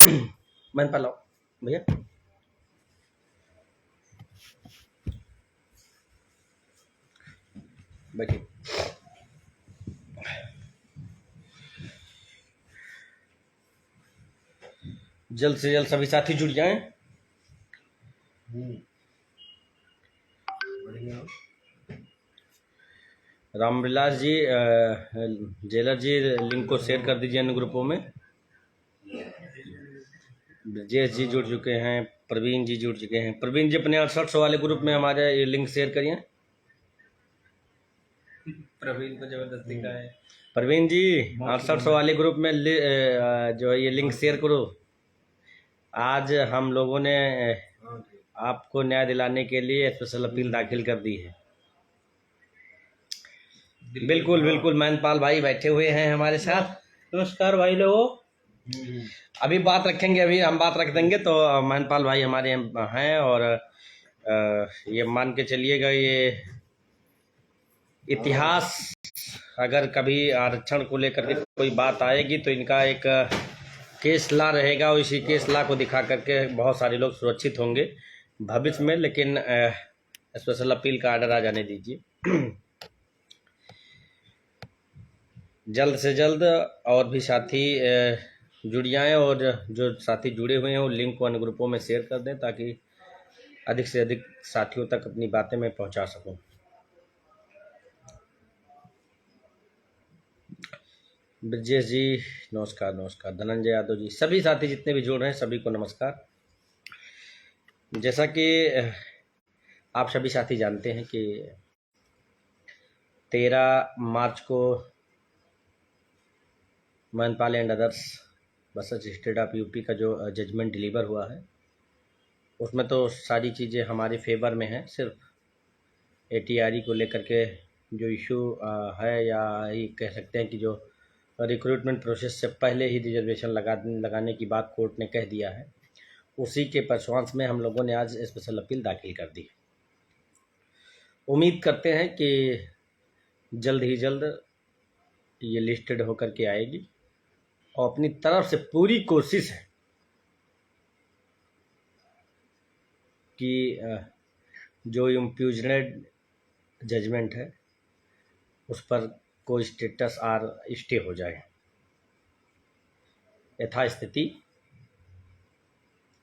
Man पालाओ भैया। बैठिए। जल्द से जल्द सभी साथी जुड़ जाएं। रामविलास जी, जेलर जी, लिंक को शेयर कर दीजिए अन्य ग्रुपों में। ब्रजेश जी जुड़ चुके हैं, प्रवीण जी जुड़ चुके हैं। प्रवीण जी अपने 6800 वाले ग्रुप में हमारे ये लिंक शेयर करिए। प्रवीण को जबरदस्ती का है। प्रवीण जी 6800 वाले ग्रुप में जो है ये लिंक शेयर करो। आज हम लोगों ने आपको न्याय दिलाने के लिए स्पेशल अपील दाखिल कर दी है। बिल्कुल बिल्कुल, मैनपाल भाई बैठे हुए हैं हमारे साथ। नमस्कार भाई लोगों। अभी बात रखेंगे, अभी हम बात रख देंगे तो मैनपाल भाई हमारे हैं। और ये मान के चलिएगा, ये इतिहास अगर कभी आरक्षण को लेकर के कोई बात आएगी तो इनका एक केस ला रहेगा और इसी केस ला को दिखा करके बहुत सारे लोग सुरक्षित होंगे भविष्य में। लेकिन स्पेशल अपील का आर्डर आ जाने दीजिए जल्द से जल्द। और भी साथी जुड़ जाएं और जो साथी जुड़े हुए हैं वो लिंक को अन्य ग्रुपों में शेयर कर दें ताकि अधिक से अधिक साथियों तक अपनी बातें मैं पहुंचा सकूं। ब्रजेश जी नमस्कार। नमस्कार धनंजय यादव जी, सभी साथी जितने भी जुड़ रहे हैं सभी को नमस्कार। जैसा कि आप सभी साथी जानते हैं कि 13 मार्च को Manpal and others versus state of UP का जो जजमेंट डिलीवर हुआ है उसमें तो सारी चीज़ें हमारे फेवर में हैं। सिर्फ एटीआरई को लेकर के जो इशू है, या ये कह सकते हैं कि जो रिक्रूटमेंट प्रोसेस से पहले ही रिजर्वेशन लगाने की बात कोर्ट ने कह दिया है, उसी के परसवांस में हम लोगों ने आज स्पेशल अपील दाखिल कर दी। उम्मीद करते हैं कि जल्द ही जल्द ये लिस्टेड होकर के आएगी और अपनी तरफ से पूरी कोशिश है कि जो इम्प्यूजनेड जजमेंट है उस पर कोई स्टेटस आर स्टे हो जाए, यथास्थिति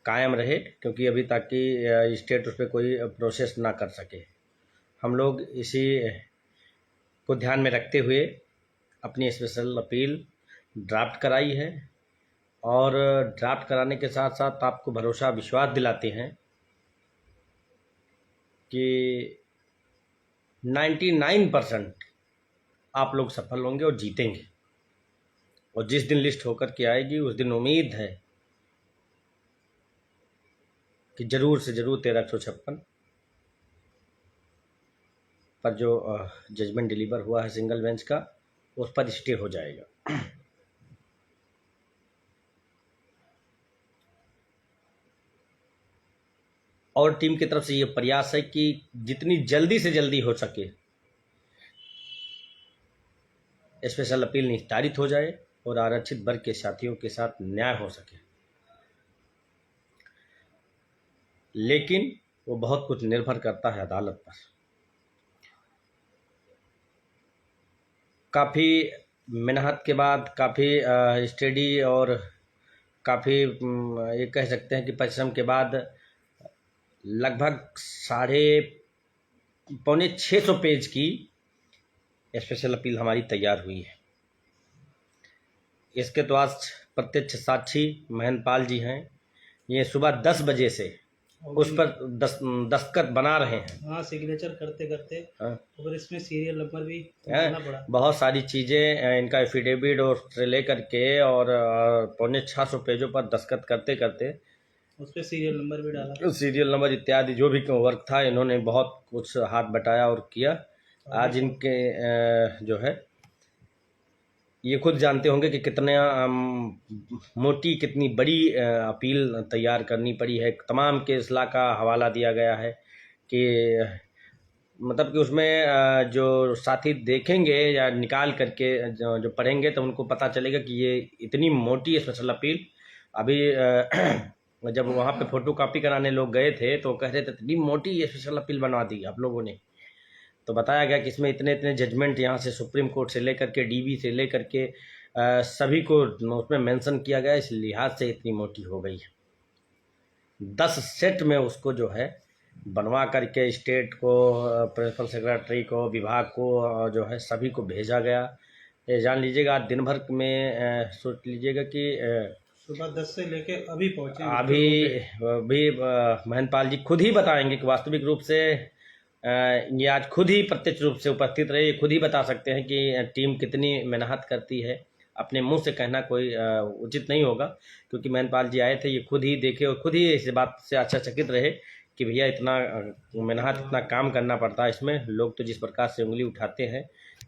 कायम रहे, क्योंकि अभी तक की स्टेट उस पर कोई प्रोसेस ना कर सके। हम लोग इसी को ध्यान में रखते हुए अपनी स्पेशल अपील ड्राफ्ट कराई है और ड्राफ्ट कराने के साथ साथ आपको भरोसा विश्वास दिलाते हैं कि 99% आप लोग सफल होंगे और जीतेंगे। और जिस दिन लिस्ट होकर के आएगी उस दिन उम्मीद है कि ज़रूर से ज़रूर 1356 पर जो जजमेंट डिलीवर हुआ है सिंगल बेंच का उस पर स्टे हो जाएगा। और टीम की तरफ से ये प्रयास है कि जितनी जल्दी से जल्दी हो सके स्पेशल अपील निस्तारित हो जाए और आरक्षित वर्ग के साथियों के साथ न्याय हो सके। लेकिन वो बहुत कुछ निर्भर करता है अदालत पर। काफ़ी मेहनत के बाद, काफ़ी स्टडी और काफ़ी ये कह सकते हैं कि परिश्रम के बाद लगभग 650 पेज की स्पेशल अपील हमारी तैयार हुई है। इसके तो आज प्रत्यक्ष साक्षी महनपाल जी हैं। ये सुबह 10 बजे से उस पर दस्तखत बना रहे हैं। हाँ, सिग्नेचर करते करते। हाँ, और इसमें सीरियल नंबर भी देना पड़ा। बहुत सारी चीज़ें, इनका एफिडेविट और से लेकर के और 650 पेजों पर दस्तखत करते करते उस पर सीरियल नंबर भी डाला। सीरियल नंबर इत्यादि जो भी वर्क था इन्होंने बहुत कुछ हाथ बटाया और किया। आज इनके जो है ये खुद जानते होंगे कि कितना मोटी, कितनी बड़ी अपील तैयार करनी पड़ी है। तमाम केस ला का हवाला दिया गया है कि मतलब कि उसमें जो साथी देखेंगे या निकाल करके जो पढ़ेंगे तो उनको पता चलेगा कि ये इतनी मोटी स्पेशल अपील अभी जब वहाँ पे फ़ोटो कापी कराने लोग गए थे तो कह रहे थे इतनी मोटी ये स्पेशल अपील बनवा दी आप लोगों ने। तो बताया गया कि इसमें इतने इतने जजमेंट यहाँ से सुप्रीम कोर्ट से लेकर के डीबी से लेकर के सभी को उसमें मेंशन किया गया, इस लिहाज से इतनी मोटी हो गई है। 10 सेट में उसको जो है बनवा करके स्टेट को, प्रिंसिपल सेक्रेटरी को, विभाग को जो है सभी को भेजा गया। ये जान लीजिएगा आज दिन भर में सोच लीजिएगा कि सुबह 10 से लेके अभी पहुंचे। अभी महेंद्रपाल जी खुद ही बताएंगे कि वास्तविक रूप से ये आज खुद ही प्रत्यक्ष रूप से उपस्थित रहे, ये खुद ही बता सकते हैं कि टीम कितनी मेहनत करती है। अपने मुंह से कहना कोई उचित नहीं होगा, क्योंकि महेंद्रपाल जी आए थे, ये खुद ही देखे और खुद ही इस बात से आश्चर्यचकित रहे कि भैया इतना मेहनत, इतना काम करना पड़ता है इसमें। लोग तो जिस प्रकार से उंगली उठाते हैं,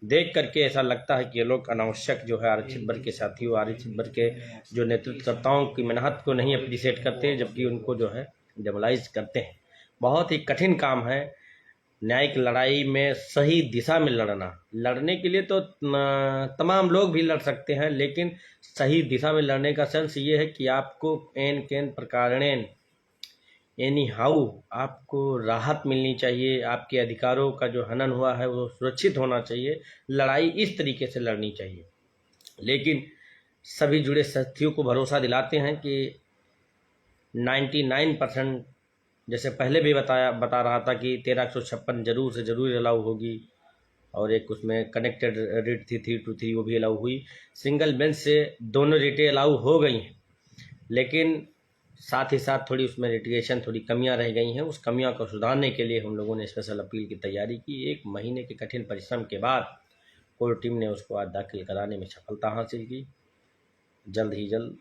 देख करके ऐसा लगता है कि ये लोग अनावश्यक जो है आरक्षित वर्ग के साथियों, आरक्षित वर्ग के जो नेतृत्वकर्ताओं की मेहनत को नहीं अप्रिशिएट करते, जबकि उनको जो है डेमोलाइज करते हैं। बहुत ही कठिन काम है न्यायिक लड़ाई में सही दिशा में लड़ना। लड़ने के लिए तो तमाम लोग भी लड़ सकते हैं, लेकिन सही दिशा में लड़ने का सेंस ये है कि आपको एन केन प्रकारणेन एनी हाउ आपको राहत मिलनी चाहिए, आपके अधिकारों का जो हनन हुआ है वो सुरक्षित होना चाहिए। लड़ाई इस तरीके से लड़नी चाहिए। लेकिन सभी जुड़े साथियों को भरोसा दिलाते हैं कि 99% जैसे पहले भी बता रहा था कि 1356 जरूर से जरूर अलाउ होगी, और एक उसमें कनेक्टेड रिट थी 3 to 3 वो भी अलाउ हुई। सिंगल बेंच से दोनों रिटें अलाउ हो गई हैं, लेकिन साथ ही साथ थोड़ी उसमें लिटिगेशन, थोड़ी कमियां रह गई हैं। उस कमियों को सुधारने के लिए हम लोगों ने स्पेशल अपील की तैयारी की। 1 महीने के कठिन परिश्रम के बाद कोर्ट टीम ने उसको आज दाखिल कराने में सफलता हासिल की। जल्द ही जल्द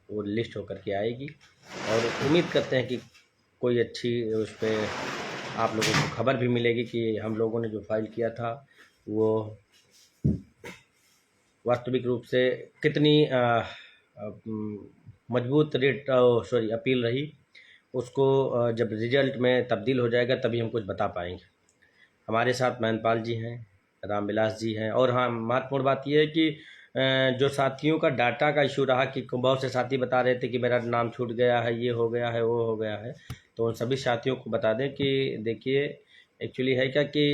वो लिस्ट होकर के आएगी, और उम्मीद करते हैं कि कोई अच्छी उस पर आप लोगों को खबर भी मिलेगी कि हम लोगों ने जो फाइल किया था वो वास्तविक रूप से कितनी मजबूत अपील रही। उसको जब रिजल्ट में तब्दील हो जाएगा तभी हम कुछ बता पाएंगे। हमारे साथ महेंद्रपाल जी हैं, रामविलास जी हैं, और हाँ, महत्वपूर्ण बात यह है कि जो साथियों का डाटा का इशू रहा कि बहुत से साथी बता रहे थे कि मेरा नाम छूट गया है, ये हो गया है, वो हो गया है, तो उन सभी साथियों को बता दें कि देखिए एक्चुअली है क्या कि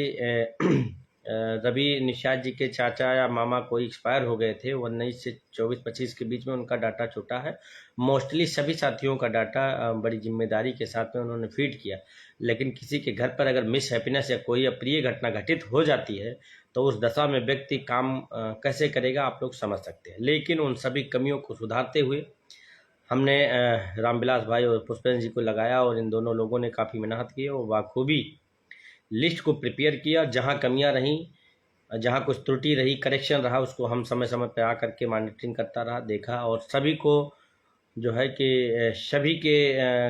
रवि निषाद जी के चाचा या मामा कोई एक्सपायर हो गए थे 19 से 24-25 के बीच में, उनका डाटा छूटा है। मोस्टली सभी साथियों का डाटा बड़ी जिम्मेदारी के साथ में उन्होंने फीड किया, लेकिन किसी के घर पर अगर मिस हैप्पीनेस या कोई अप्रिय घटना घटित हो जाती है तो उस दशा में व्यक्ति काम कैसे करेगा आप लोग समझ सकते हैं। लेकिन उन सभी कमियों को सुधारते हुए हमने रामविलास भाई और पुष्पेंद्र जी को लगाया, और इन दोनों लोगों ने काफ़ी मेहनत की और बाखूबी लिस्ट को प्रिपेयर किया। जहां कमियां रहीं, जहां कुछ त्रुटि रही, करेक्शन रहा, उसको हम समय समय पर आकर के मॉनिटरिंग करता रहा, देखा, और सभी को जो है कि सभी के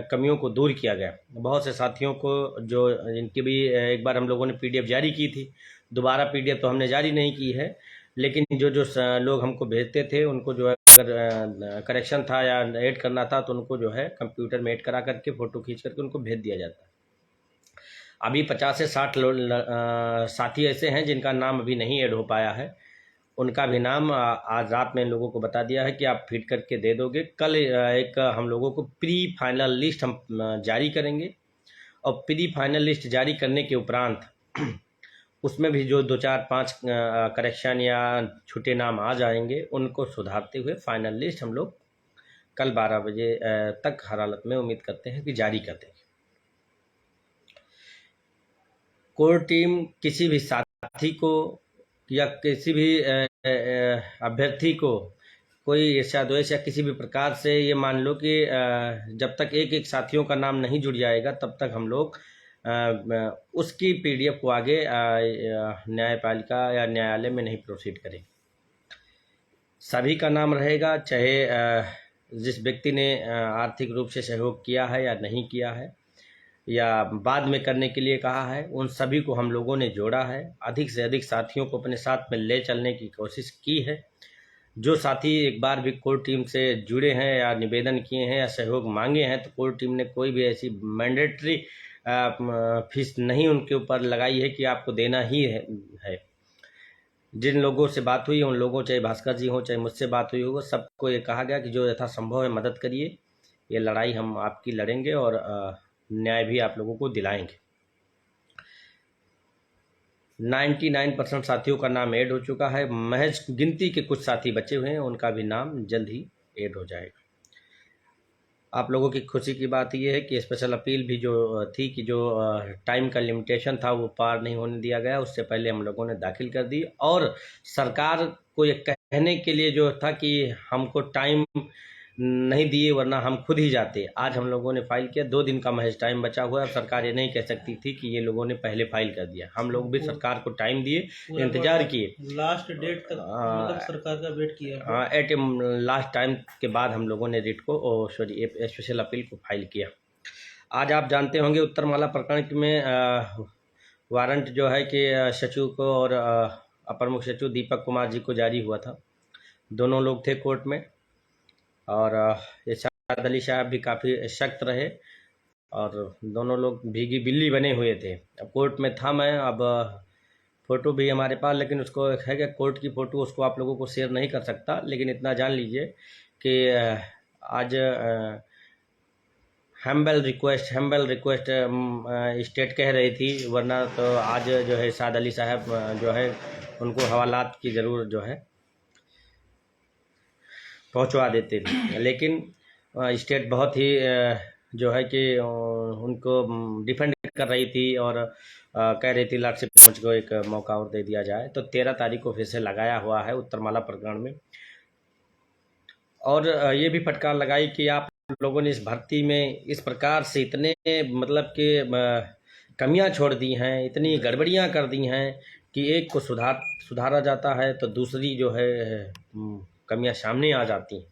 कमियों को दूर किया गया। बहुत से साथियों को जो इनकी भी एक बार हम लोगों ने पीडीएफ जारी की थी, दोबारा पीडीएफ तो हमने जारी नहीं की है, लेकिन जो जो लोग हमको भेजते थे उनको जो है अगर करेक्शन था या ऐड करना था तो उनको जो है कंप्यूटर में ऐड करा करके फ़ोटो खींच करके उनको भेज दिया जाता है। अभी 50 से 60 साथी ऐसे हैं जिनका नाम अभी नहीं ऐड हो पाया है, उनका भी नाम आज रात में इन लोगों को बता दिया है कि आप फीड करके दे दोगे। कल एक हम लोगों को प्री फाइनल लिस्ट हम जारी करेंगे, और प्री फाइनल लिस्ट जारी करने के उपरांत उसमें भी जो 2-4-5 करेक्शन या छूटे नाम आ जाएंगे उनको सुधारते हुए फाइनल लिस्ट हम लोग कल 12 बजे तक हर हालत में उम्मीद करते हैं कि जारी कर देंगे। कोर टीम किसी भी साथी को या किसी भी अभ्यर्थी को कोई ईर्ष्या-द्वेष या किसी भी प्रकार से, ये मान लो कि जब तक एक एक साथियों का नाम नहीं जुड़ जाएगा तब तक हम लोग उसकी पीडीएफ को आगे न्यायपालिका या न्यायालय में नहीं प्रोसीड करेंगे। सभी का नाम रहेगा, चाहे जिस व्यक्ति ने आर्थिक रूप से सहयोग किया है या नहीं किया है या बाद में करने के लिए कहा है, उन सभी को हम लोगों ने जोड़ा है। अधिक से अधिक साथियों को अपने साथ में ले चलने की कोशिश की है। जो साथी एक बार भी कोर टीम से जुड़े हैं या निवेदन किए हैं या सहयोग मांगे हैं, तो कोर टीम ने कोई भी ऐसी मैंडेटरी फीस नहीं उनके ऊपर लगाई है कि आपको देना ही है। जिन लोगों से बात हुई उन लोगों, चाहे भास्कर जी हों चाहे मुझसे बात हुई हो, सबको ये कहा गया कि जो यथासंभव है मदद करिए, ये लड़ाई हम आपकी लड़ेंगे और न्याय भी आप लोगों को दिलाएंगे। 99% साथियों का नाम ऐड हो चुका है, महज गिनती के कुछ साथी बचे हुए हैं, उनका भी नाम जल्द ही ऐड हो जाएगा। आप लोगों की खुशी की बात यह है कि स्पेशल अपील भी जो थी कि जो टाइम का लिमिटेशन था वो पार नहीं होने दिया गया, उससे पहले हम लोगों ने दाखिल कर दी। और सरकार को ये कहने के लिए जो था कि हमको टाइम नहीं दिए वरना हम खुद ही जाते, आज हम लोगों ने फाइल किया। 2 दिन का महज टाइम बचा हुआ है। अब सरकार ये नहीं कह सकती थी कि ये लोगों ने पहले फाइल कर दिया। हम लोग भी सरकार को टाइम दिए, इंतजार किए, लास्ट डेट तक मतलब सरकार का वेट किया। हाँ, एट लास्ट टाइम के बाद हम लोगों ने रिट को सॉरी स्पेशल अपील को फाइल किया। आज आप जानते होंगे उत्तरमाला प्रकरण में वारंट जो है कि सचिव को और अपर मुख्य सचिव दीपक कुमार जी को जारी हुआ था। दोनों लोग थे कोर्ट में और इरशाद अली साहब भी काफ़ी सख्त रहे और दोनों लोग भीगी बिल्ली बने हुए थे। अब कोर्ट में था मैं, अब फ़ोटो भी हमारे पास, लेकिन उसको है कि कोर्ट की फ़ोटो उसको आप लोगों को शेयर नहीं कर सकता। लेकिन इतना जान लीजिए कि आज हम्बल रिक्वेस्ट स्टेट कह रही थी, वरना तो आज जो है इरशाद अली साहब जो है उनको हवालात की ज़रूर जो है पहुंचवा देते थे। लेकिन स्टेट बहुत ही जो है कि उनको डिफेंड कर रही थी और कह रही थी लाट से मुझको एक मौका और दे दिया जाए। तो 13 तारीख को फिर से लगाया हुआ है उत्तरमाला प्रकरण में। और ये भी फटकार लगाई कि आप लोगों ने इस भर्ती में इस प्रकार से इतने मतलब कि कमियां छोड़ दी हैं, इतनी गड़बड़ियां कर दी हैं कि एक को सुधारा जाता है तो दूसरी जो है कमियां सामने आ जाती हैं।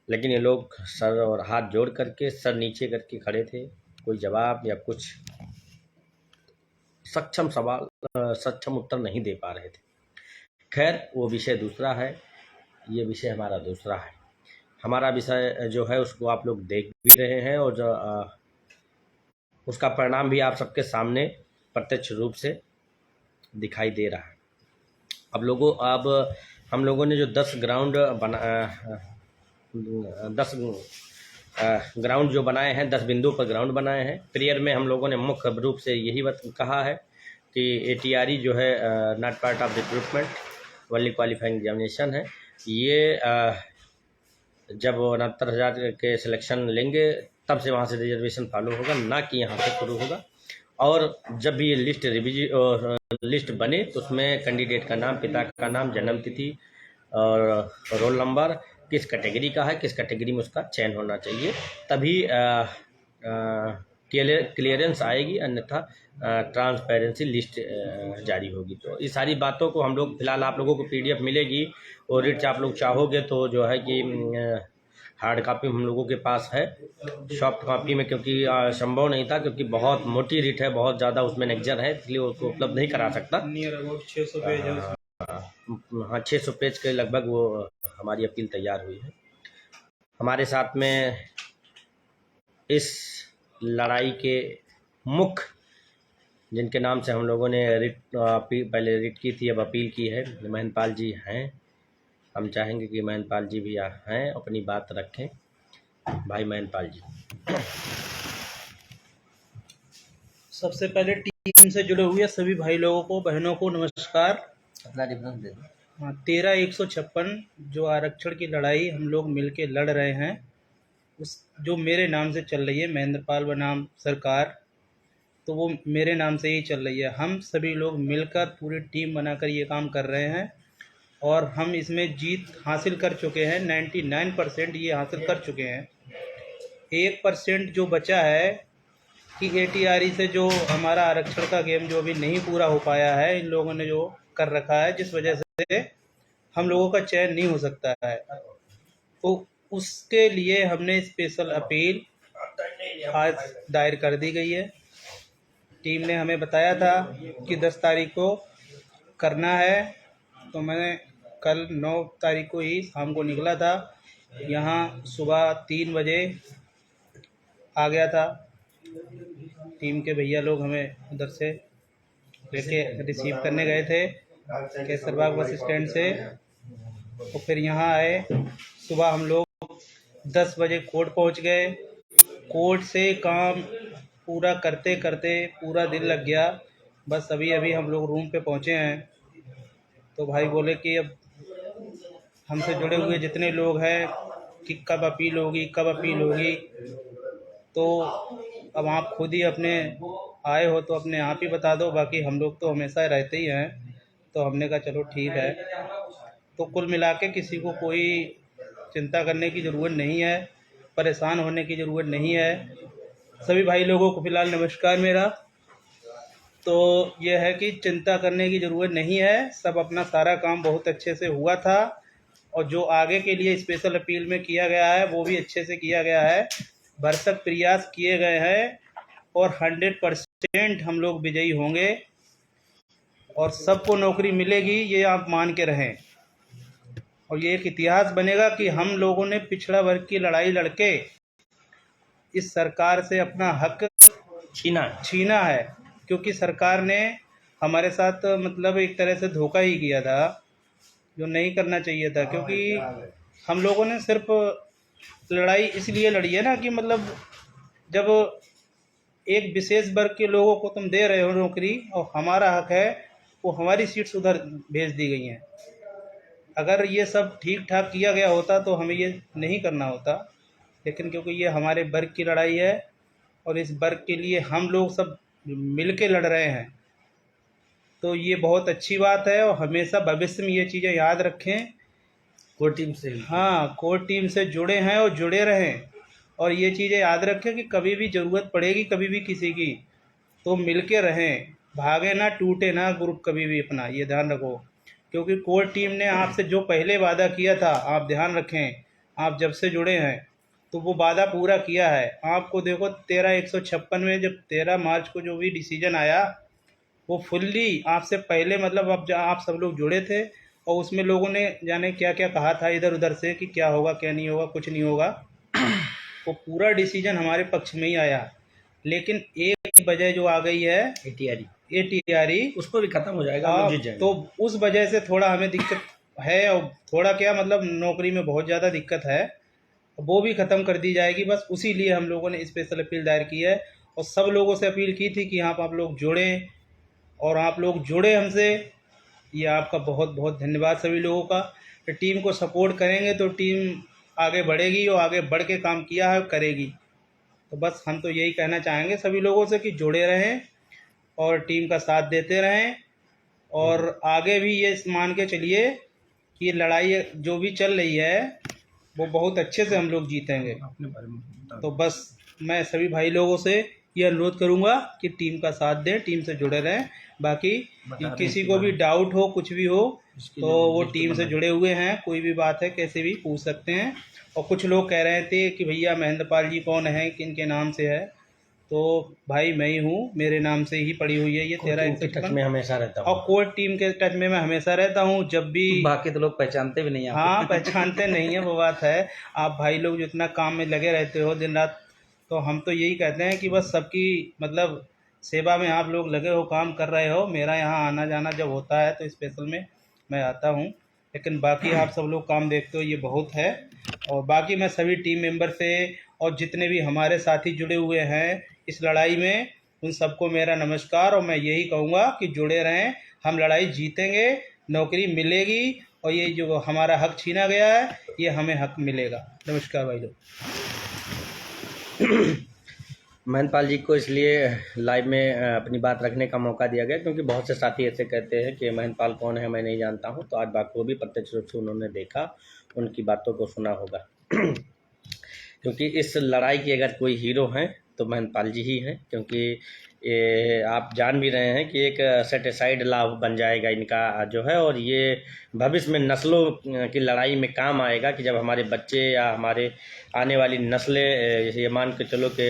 लेकिन ये लोग सर और हाथ जोड़ करके, सर नीचे करके खड़े थे, कोई जवाब या कुछ सक्षम उत्तर नहीं दे पा रहे थे। खैर, वो विषय दूसरा है, ये विषय हमारा दूसरा है। हमारा विषय जो है उसको आप लोग देख भी रहे हैं और जो उसका परिणाम भी आप सबके सामने प्रत्यक्ष रूप से दिखाई दे रहा है। अब हम लोगों ने जो 10 ग्राउंड जो बनाए हैं, 10 बिंदु पर ग्राउंड बनाए हैं। प्रेयर में हम लोगों ने मुख्य रूप से यही कहा है कि ATRE जो है not part of recruitment, only qualifying examination है। ये जब 69,000 के सिलेक्शन लेंगे तब से वहाँ से रिजर्वेशन फॉलो होगा, ना कि यहाँ से शुरू होगा। और जब भी ये लिस्ट बने तो उसमें कैंडिडेट का नाम, पिता का नाम, जन्म तिथि और रोल नंबर, किस कैटेगरी का है, किस कैटेगरी में उसका चयन होना चाहिए, तभी क्लियरेंस आएगी, अन्यथा ट्रांसपेरेंसी लिस्ट जारी होगी। तो इस सारी बातों को हम लोग फिलहाल आप लोगों को PDF मिलेगी और रिट आप लोग चाहोगे तो जो है कि हार्ड कॉपी हम लोगों के पास है। सॉफ्ट कॉपी में क्योंकि संभव नहीं था, क्योंकि बहुत मोटी रिट है, बहुत ज़्यादा उसमें नेक्जर है, इसलिए उसको उपलब्ध नहीं करा सकता। नियर अबाउट 600 पेज है। हाँ, 600 पेज के लगभग वो हमारी अपील तैयार हुई है। हमारे साथ में इस लड़ाई के मुख्य जिनके नाम से हम लोगों ने पहले रिट की थी, अब अपील की है, महेंद्रपाल जी हैं। हम चाहेंगे कि महेंद्रपाल जी भी हैं, अपनी बात रखें। भाई महेंद्रपाल जी। सबसे पहले टीम से जुड़े हुए सभी भाई लोगों को, बहनों को नमस्कार। अपना डिफरेंस दे दो। हाँ, 13-156 जो आरक्षण की लड़ाई हम लोग मिलके लड़ रहे हैं, उस जो मेरे नाम से चल रही है, महेंद्रपाल बनाम सरकार, तो वो मेरे नाम से ही चल रही है। हम सभी लोग मिलकर पूरी टीम बनाकर ये काम कर रहे हैं और हम इसमें जीत हासिल कर चुके हैं। 99% ये हासिल कर चुके हैं। 1% जो बचा है कि ATRE से जो हमारा आरक्षण का गेम जो अभी नहीं पूरा हो पाया है, इन लोगों ने जो कर रखा है, जिस वजह से हम लोगों का चयन नहीं हो सकता है, तो उसके लिए हमने स्पेशल अपील आज दायर कर दी गई है। टीम ने हमें बताया था कि 10 तारीख को करना है, तो मैंने कल 9 तारीख को ही शाम को निकला था, यहाँ सुबह 3 बजे आ गया था। टीम के भैया लोग हमें उधर से लेके रिसीव करने गए थे केसरबाग बस स्टैंड से। तो फिर यहाँ आए, सुबह हम लोग 10 बजे कोर्ट पहुँच गए। कोर्ट से काम पूरा करते करते पूरा दिन लग गया। बस अभी अभी हम लोग रूम पे पहुँचे हैं। तो भाई बोले कि अब हमसे जुड़े हुए जितने लोग हैं कि कब अपील होगी, कब अपील होगी। तो अब आप खुद ही अपने आए हो तो अपने आप ही बता दो, बाकी हम लोग तो हमेशा रहते ही हैं। तो हमने कहा चलो ठीक है। तो कुल मिला के किसी को कोई चिंता करने की ज़रूरत नहीं है, परेशान होने की ज़रूरत नहीं है। सभी भाई लोगों को फ़िलहाल नमस्कार मेरा। तो ये है कि चिंता करने की ज़रूरत नहीं है, सब अपना सारा काम बहुत अच्छे से हुआ था। और जो आगे के लिए स्पेशल अपील में किया गया है वो भी अच्छे से किया गया है, भरसक प्रयास किए गए हैं और 100% हम लोग विजयी होंगे और सबको नौकरी मिलेगी, ये आप मान के रहें। और ये एक इतिहास बनेगा कि हम लोगों ने पिछड़ा वर्ग की लड़ाई लड़के इस सरकार से अपना हक छीना है। क्योंकि सरकार ने हमारे साथ मतलब एक तरह से धोखा ही किया था, जो नहीं करना चाहिए था। क्योंकि हम लोगों ने सिर्फ लड़ाई इसलिए लड़ी है ना कि मतलब जब एक विशेष वर्ग के लोगों को तुम दे रहे हो नौकरी और हमारा हक है, वो हमारी सीट्स उधर भेज दी गई हैं। अगर ये सब ठीक ठाक किया गया होता तो हमें ये नहीं करना होता। लेकिन क्योंकि ये हमारे वर्ग की लड़ाई है और इस वर्ग के लिए हम लोग सब मिल के लड़ रहे हैं, तो ये बहुत अच्छी बात है। और हमेशा भविष्य में ये चीज़ें याद रखें। कोर टीम से, हाँ, कोर टीम से जुड़े हैं और जुड़े रहें। और ये चीज़ें याद रखें कि कभी भी ज़रूरत पड़ेगी कभी भी किसी की, तो मिल के रहें, भागे ना, टूटे ना ग्रुप कभी भी अपना, ये ध्यान रखो। क्योंकि कोर टीम ने आपसे जो पहले वादा किया था, आप ध्यान रखें, आप जब से जुड़े हैं तो वो वादा पूरा किया है। आपको देखो 13/156 में जब 13 मार्च को जो भी डिसीजन आया वो फुल्ली आपसे पहले मतलब अब आप सब लोग जुड़े थे। और उसमें लोगों ने जाने क्या क्या कहा था इधर उधर से कि क्या होगा क्या नहीं होगा, कुछ नहीं होगा। वो पूरा डिसीजन हमारे पक्ष में ही आया। लेकिन एक वजह जो आ गई है एटीआरई, उसको भी खत्म हो जाएगा, हम लोग जीत जाएंगे। तो उस वजह से थोड़ा हमें दिक्कत है। और थोड़ा क्या मतलब नौकरी में बहुत ज़्यादा दिक्कत है, वो भी ख़त्म कर दी जाएगी। बस उसी लिए हम लोगों ने स्पेशल अपील दायर की है और सब लोगों से अपील की थी कि आप लोग जुड़ें और आप लोग जुड़े हमसे। ये आपका बहुत बहुत धन्यवाद सभी लोगों का। तो टीम को सपोर्ट करेंगे तो टीम आगे बढ़ेगी और आगे बढ़ के काम किया है करेगी। तो बस हम तो यही कहना चाहेंगे सभी लोगों से कि जुड़े रहें और टीम का साथ देते रहें। और आगे भी ये मान के चलिए कि लड़ाई जो भी चल रही है वो बहुत अच्छे से हम लोग जीतेंगे। तो बस मैं सभी भाई लोगों से ये अनुरोध करूंगा कि टीम का साथ दें, टीम से जुड़े रहें। बाकी किसी को भी डाउट हो, कुछ भी हो, तो वो टीम से जुड़े हुए हैं, कोई भी बात है कैसे भी पूछ सकते हैं। और कुछ लोग कह रहे थे कि भैया महेंद्रपाल जी कौन है, किनके नाम से है। तो भाई मैं ही हूँ, मेरे नाम से ही पड़ी हुई है ये 13/156 में हमेशा रहता हूँ और कोर टीम के टच में मैं हमेशा रहता हूँ। जब भी बाकी तो लोग पहचानते भी नहीं हैं। हाँ, पहचानते नहीं है, वो बात है। आप भाई लोग जो इतना काम में लगे रहते हो दिन रात, तो हम तो यही कहते हैं कि बस सबकी मतलब सेवा में आप लोग लगे हो, काम कर रहे हो। मेरा यहाँ आना जाना जब होता है तो स्पेशल में मैं आता हूँ। लेकिन बाकी आप सब लोग काम देखते हो, ये बहुत है। और बाकी मैं सभी टीम मेंबर से और जितने भी हमारे साथी जुड़े हुए हैं इस लड़ाई में, उन सबको मेरा नमस्कार। और मैं यही कहूँगा कि जुड़े रहें, हम लड़ाई जीतेंगे, नौकरी मिलेगी और ये जो हमारा हक छीना गया है ये हमें हक मिलेगा। नमस्कार भाई लोग। महेंद्रपाल जी को इसलिए लाइव में अपनी बात रखने का मौका दिया गया क्योंकि बहुत से साथी ऐसे कहते हैं कि महेंद्रपाल कौन है, मैं नहीं जानता हूं। तो आज बाखूबी प्रत्यक्ष रूप से उन्होंने देखा, उनकी बातों को सुना होगा। क्योंकि इस लड़ाई के अगर कोई हीरो हैं तो महेंद्रपाल जी ही हैं। क्योंकि ये आप जान भी रहे हैं कि एक सेटिसाइड लाभ बन जाएगा इनका जो है, और ये भविष्य में नस्लों की लड़ाई में काम आएगा कि जब हमारे बच्चे या हमारे आने वाली नस्लें, ये मान के चलो कि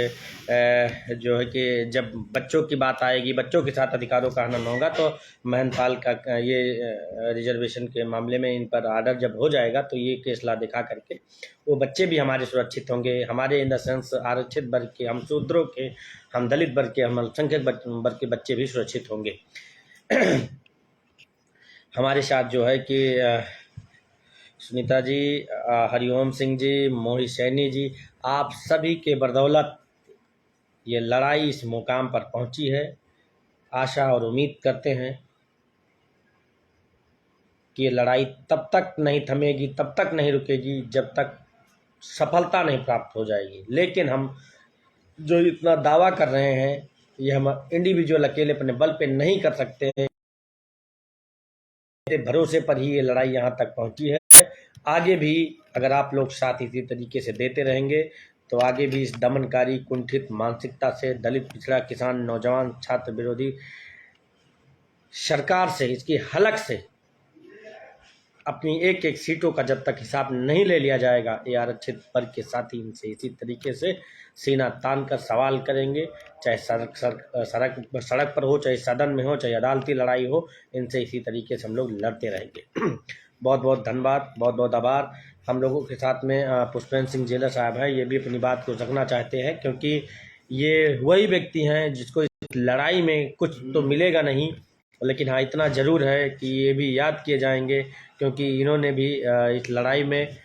जो है कि जब बच्चों की बात आएगी, बच्चों के साथ अधिकारों का हनन होगा, तो महेंद्रपाल का ये रिजर्वेशन के मामले में इन पर आर्डर जब हो जाएगा तो ये केसला दिखा करके वो बच्चे भी हमारे सुरक्षित होंगे। हमारे इन द सेंस आरक्षित वर्ग के, हम शूद्रों के, हम दलित वर्ग के, हम अल्पसंख्यक वर्ग के बच्चे भी सुरक्षित होंगे। हमारे साथ जो है कि सुनीता जी, हरिओम सिंह जी, मोहित सैनी जी, आप सभी के बदौलत ये लड़ाई इस मुकाम पर पहुंची है। आशा और उम्मीद करते हैं कि ये लड़ाई तब तक नहीं थमेगी, तब तक नहीं रुकेगी जब तक सफलता नहीं प्राप्त हो जाएगी। लेकिन हम जो इतना दावा कर रहे हैं, ये हम इंडिविजुअल अकेले अपने बल पे नहीं कर सकते हैं। मेरे भरोसे पर ही ये लड़ाई यहाँ तक पहुँची है। आगे भी अगर आप लोग साथ इसी तरीके से देते रहेंगे तो आगे भी इस दमनकारी, कुंठित मानसिकता से दलित, पिछड़ा, किसान, नौजवान, छात्र विरोधी सरकार से, इसकी हलक से अपनी एक एक सीटों का जब तक हिसाब नहीं ले लिया जाएगा, ये आरक्षित वर्ग के साथी इनसे इसी तरीके से सीना तान कर सवाल करेंगे। चाहे सड़क पर हो, चाहे सदन में हो, चाहे अदालती लड़ाई हो, इनसे इसी तरीके से हम लोग लड़ते रहेंगे। बहुत बहुत धन्यवाद, बहुत बहुत आभार। हम लोगों के साथ में पुष्पेंद्र सिंह जेलर साहब हैं। ये भी अपनी बात को रखना चाहते हैं क्योंकि ये वही व्यक्ति हैं जिसको इस लड़ाई में कुछ तो मिलेगा नहीं, लेकिन हाँ इतना ज़रूर है कि ये भी याद किए जाएंगे क्योंकि इन्होंने भी इस लड़ाई में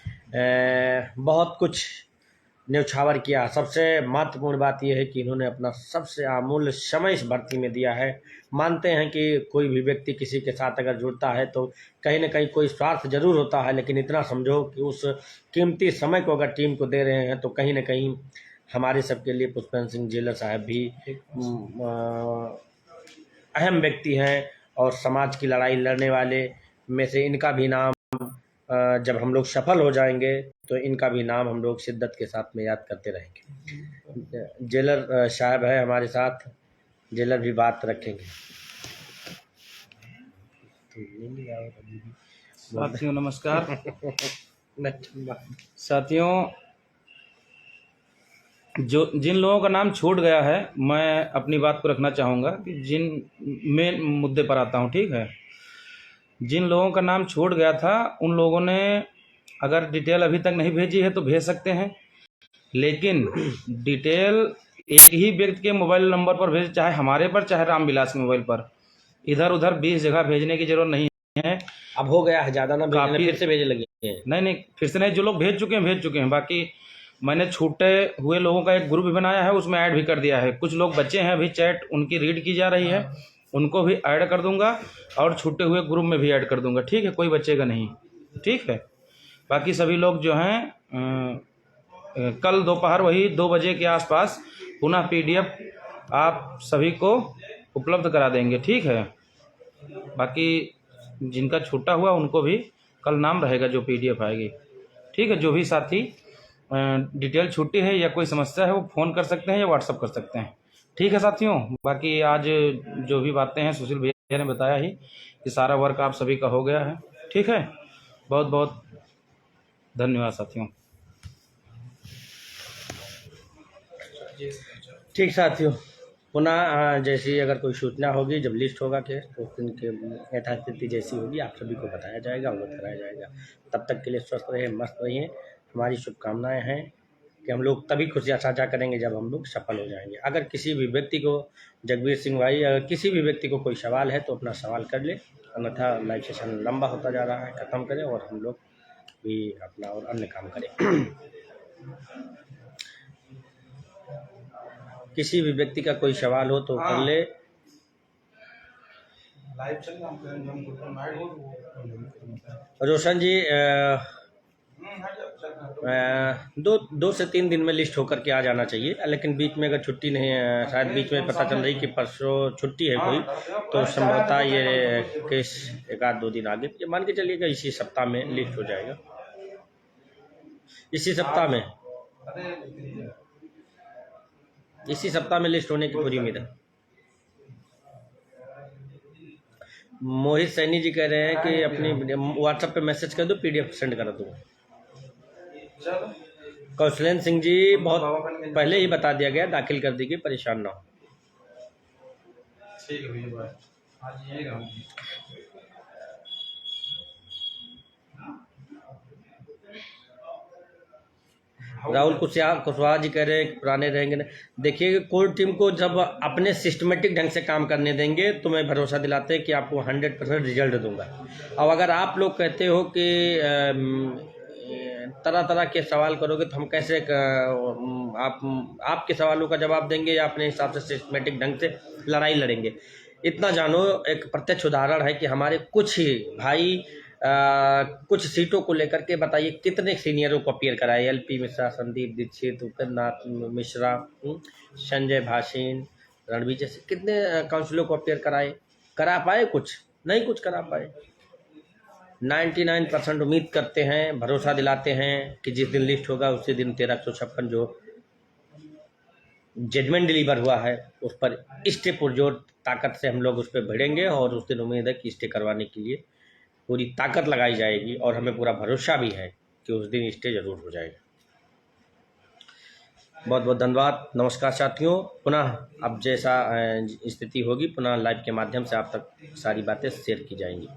बहुत कुछ न्यौछावर किया। सबसे महत्वपूर्ण बात यह है कि इन्होंने अपना सबसे अमूल्य समय इस भर्ती में दिया है। मानते हैं कि कोई भी व्यक्ति किसी के साथ अगर जुड़ता है तो कहीं ना कहीं कोई स्वार्थ जरूर होता है, लेकिन इतना समझो कि उस कीमती समय को अगर टीम को दे रहे हैं तो कहीं ना कहीं हमारे सबके लिए पुष्पेंद्र सिंह जेलर साहब भी अहम व्यक्ति हैं और समाज की लड़ाई लड़ने वाले में से इनका भी नाम जब हम लोग सफल हो जाएंगे तो इनका भी नाम हम लोग शिद्दत के साथ में याद करते रहेंगे। जेलर साहब है हमारे साथ, जेलर भी बात रखेंगे। साथियों नमस्कार। साथियों, जिन लोगों का नाम छूट गया है, मैं अपनी बात को रखना चाहूँगा कि मेन मुद्दे पर आता हूँ, ठीक है। जिन लोगों का नाम छूट गया था उन लोगों ने अगर डिटेल अभी तक नहीं भेजी है तो भेज सकते हैं, लेकिन डिटेल एक ही व्यक्ति के मोबाइल नंबर पर भेज, चाहे हमारे पर चाहे रामविलास के मोबाइल पर। इधर उधर 20 जगह भेजने की जरूरत नहीं है। अब हो गया है, ज़्यादा ना भेजने, काफ़ी फिर से भेजने लगे हैं। नहीं, फिर से नहीं, जो लोग भेज चुके हैं। बाकी मैंने छूटे हुए लोगों का एक ग्रुप भी बनाया है, उसमें ऐड भी कर दिया है। कुछ लोग बच्चे हैं, अभी चैट उनकी रीड की जा रही है, उनको भी ऐड कर दूंगा और छूटे हुए ग्रुप में भी ऐड कर दूंगा, ठीक है। कोई बचेगा नहीं, ठीक है। बाकी सभी लोग जो हैं कल दोपहर वही 2 बजे के आसपास पुनः PDF आप सभी को उपलब्ध करा देंगे, ठीक है। बाकी जिनका छूटा हुआ उनको भी कल नाम रहेगा जो PDF आएगी, ठीक है। जो भी साथी डिटेल छुट्टी है या कोई समस्या है वो फ़ोन कर सकते हैं या व्हाट्सअप कर सकते हैं, ठीक है साथियों। बाकी आज जो भी बातें हैं सुशील भैया ने बताया ही कि सारा वर्क आप सभी का हो गया है, ठीक है। बहुत बहुत धन्यवाद साथियों। ठीक साथियों, पुनः जैसी अगर कोई सूचना होगी, जब लिस्ट होगा केस तो उनके यथास्थिति जैसी होगी आप सभी को बताया जाएगा, अवगत कराया जाएगा। तब तक के लिए स्वस्थ रहिए, मस्त रहिए। हमारी शुभकामनाएं हैं कि हम लोग तभी खुशियाँ साझा करेंगे जब हम लोग सफल हो जाएंगे। अगर किसी भी व्यक्ति को, जगबीर सिंह भाई, अगर किसी भी व्यक्ति को कोई सवाल है तो अपना सवाल कर ले, अन्यथा लाइव सेशन लंबा होता जा रहा है, ख़त्म करें और हम लोग भी अपना और अन्य काम करें। किसी भी व्यक्ति का कोई सवाल हो तो कर ले। रोशन जी, 2 से 3 दिन में लिस्ट होकर के आ जाना चाहिए, लेकिन बीच में अगर छुट्टी नहीं है, शायद बीच में पता चल रही कि परसों छुट्टी है कोई, तो संभवतः ये केस 1-2 दिन आगे, ये मान के चलिएगा इसी सप्ताह में लिस्ट हो जाएगा। इसी सप्ताह में लिस्ट होने की पूरी उम्मीद है। मोहित सैनी जी कह रहे हैं कि अपनी व्हाट्सएप पे मैसेज कर दो, PDF सेंड करा दूँगा। कौशलेंद्र सिंह जी, बहुत पहले ही बता दिया गया, दाखिल कर दीजिए, परेशान ना हो। ठीक है भैया, आज यही रहूँगी। राहुल कुशवाहा जी कह रहे हैं कि पुराने रहेंगे ना। देखिए, कोई टीम को जब अपने सिस्टमेटिक ढंग से काम करने देंगे तो मैं भरोसा दिलाते हैं कि आपको 100% रिजल्ट दूंगा। अब अगर आप लोग कहते हो कि तरह तरह के सवाल करोगे तो हम कैसे आपके सवालों का जवाब देंगे या अपने हिसाब से सिस्टमेटिक ढंग से लड़ाई लड़ेंगे। इतना जानो, एक प्रत्यक्ष उदाहरण है कि हमारे कुछ ही भाई कुछ सीटों को लेकर के बताइए कितने सीनियरों को अपीयर कराए। एलपी मिश्रा, संदीप दीक्षित, उपेंद्रनाथ मिश्रा, संजय भासीन, रणवीर जैसे कितने काउंसिलों को अपीयर कराए। करा पाए? कुछ नहीं, कुछ करा पाए। 99% उम्मीद करते हैं, भरोसा दिलाते हैं कि जिस दिन लिस्ट होगा उसी दिन 1356 जो जजमेंट डिलीवर हुआ है उस पर स्टे पुरजोर ताकत से हम लोग उस पर भिड़ेंगे और उस दिन उम्मीद है कि स्टे करवाने के लिए पूरी ताकत लगाई जाएगी और हमें पूरा भरोसा भी है कि उस दिन स्टे जरूर हो जाएगा। बहुत बहुत धन्यवाद। नमस्कार साथियों, पुनः अब जैसा स्थिति होगी पुनः लाइव के माध्यम से आप तक सारी बातें शेयर की जाएंगी।